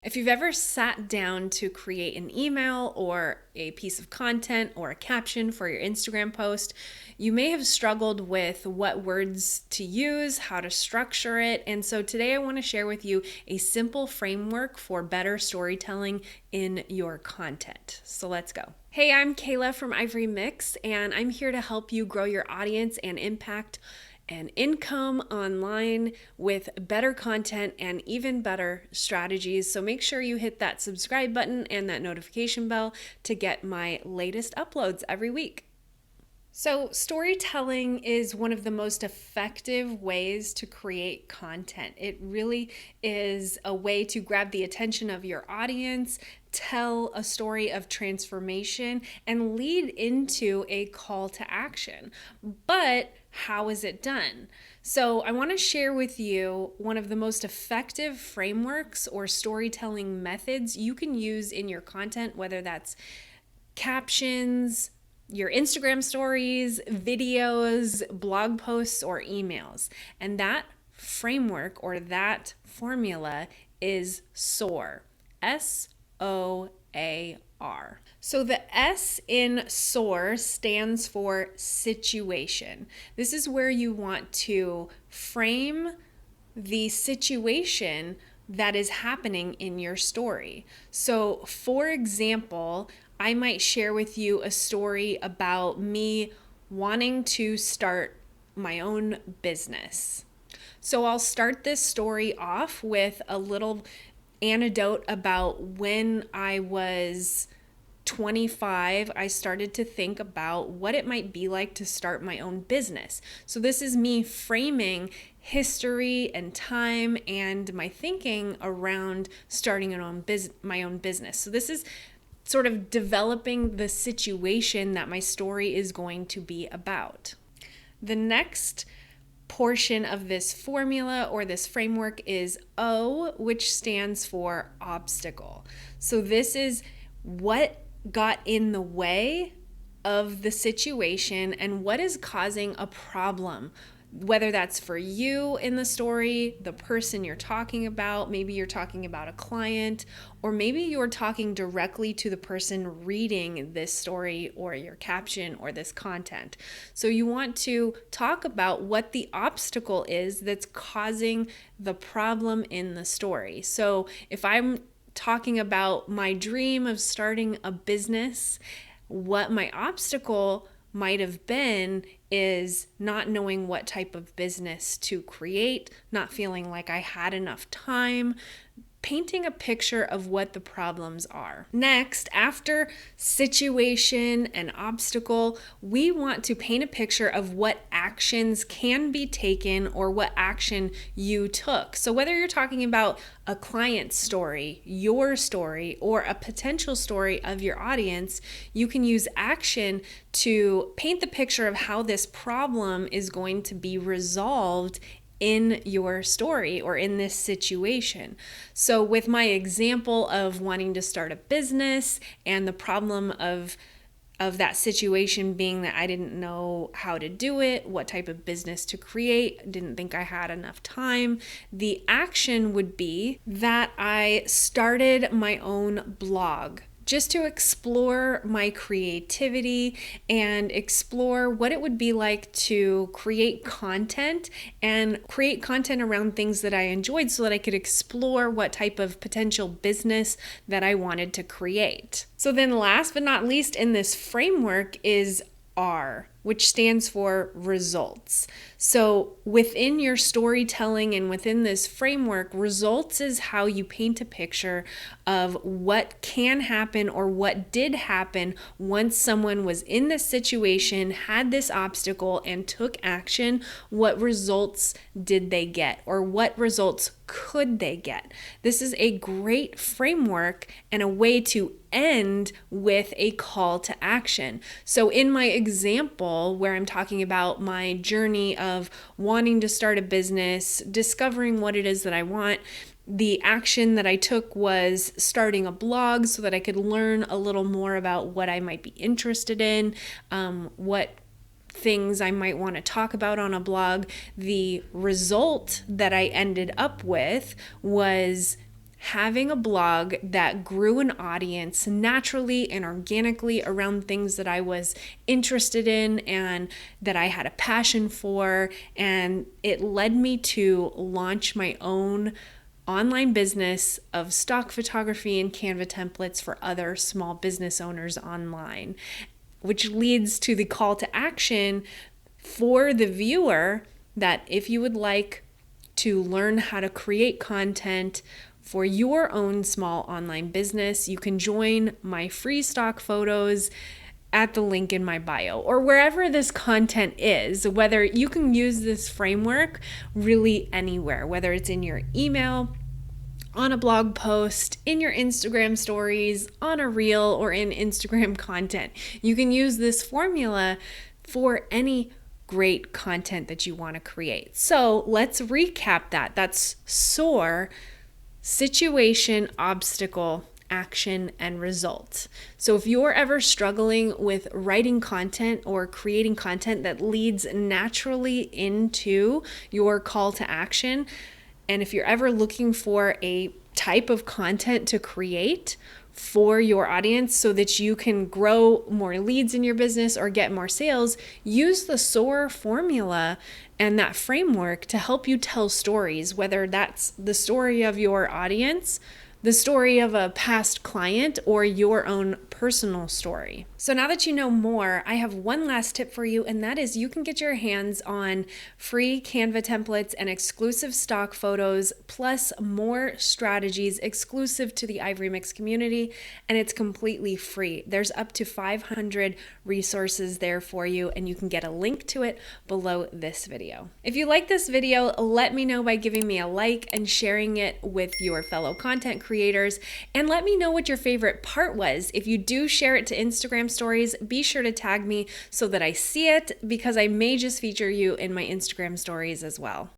If you've ever sat down to create an email or a piece of content or a caption for your Instagram post, you may have struggled with what words to use, how to structure it. And so today I want to share with you a simple framework for better storytelling in your content. So let's go. Hey, I'm Kayla from Ivory Mix, and I'm here to help you grow your audience and impact and income online with better content and even better strategies. So make sure you hit that subscribe button and that notification bell to get my latest uploads every week. So storytelling is one of the most effective ways to create content. It really is a way to grab the attention of your audience, tell a story of transformation, and lead into a call to action. But how is it done? So I want to share with you one of the most effective frameworks or storytelling methods you can use in your content, whether that's captions, your Instagram stories, videos, blog posts, or emails. And that framework or that formula is SOAR. SOAR. So the S in SOAR stands for situation. This is where you want to frame the situation that is happening in your story. So, for example, I might share with you a story about me wanting to start my own business. So I'll start this story off with a little anecdote about when I was 25, I started to think about what it might be like to start my own business. So this is me framing history and time and my thinking around starting my own business. So this is sort of developing the situation that my story is going to be about. The next portion of this formula or this framework is O, which stands for obstacle. So this is what got in the way of the situation and what is causing a problem, whether that's for you in the story, the person you're talking about, maybe you're talking about a client, or maybe you're talking directly to the person reading this story or your caption or this content. So you want to talk about what the obstacle is that's causing the problem in the story. So if I'm talking about my dream of starting a business, what my obstacle might have been is not knowing what type of business to create, not feeling like I had enough time, painting a picture of what the problems are. Next, after situation and obstacle, we want to paint a picture of what actions can be taken or what action you took. So whether you're talking about a client's story, your story, or a potential story of your audience, you can use action to paint the picture of how this problem is going to be resolved in your story or in this situation. So with my example of wanting to start a business and the problem of that situation being that I didn't know how to do it, what type of business to create, didn't think I had enough time, the action would be that I started my own blog, just to explore my creativity and explore what it would be like to create content around things that I enjoyed so that I could explore what type of potential business that I wanted to create. So then last but not least in this framework is R, which stands for results. So within your storytelling and within this framework, results is how you paint a picture of what can happen or what did happen once someone was in this situation, had this obstacle, and took action. What results did they get, or what results could they get? This is a great framework and a way to end with a call to action. So in my example, where I'm talking about my journey of wanting to start a business, discovering what it is that I want, the action that I took was starting a blog so that I could learn a little more about what I might be interested in, what things I might want to talk about on a blog. The result that I ended up with was having a blog that grew an audience naturally and organically around things that I was interested in and that I had a passion for. And it led me to launch my own online business of stock photography and Canva templates for other small business owners online, which leads to the call to action for the viewer that if you would like to learn how to create content for your own small online business, you can join my free stock photos at the link in my bio or wherever this content is. Whether you can use this framework really anywhere, whether it's in your email, on a blog post, in your Instagram stories, on a reel, or in Instagram content. You can use this formula for any great content that you want to create. So let's recap that. That's SOAR: situation, obstacle, action, and result. So if you're ever struggling with writing content or creating content that leads naturally into your call to action, and if you're ever looking for a type of content to create for your audience so that you can grow more leads in your business or get more sales, use the SOAR formula and that framework to help you tell stories, whether that's the story of your audience, the story of a past client, or your own personal story. So now that you know more, I have one last tip for you, and that is you can get your hands on free Canva templates and exclusive stock photos, plus more strategies exclusive to the Ivory Mix community, and it's completely free. There's up to 500 resources there for you, and you can get a link to it below this video. If you like this video, let me know by giving me a like and sharing it with your fellow content creators, and let me know what your favorite part was. If you do share it to Instagram stories, be sure to tag me so that I see it, because I may just feature you in my Instagram stories as well.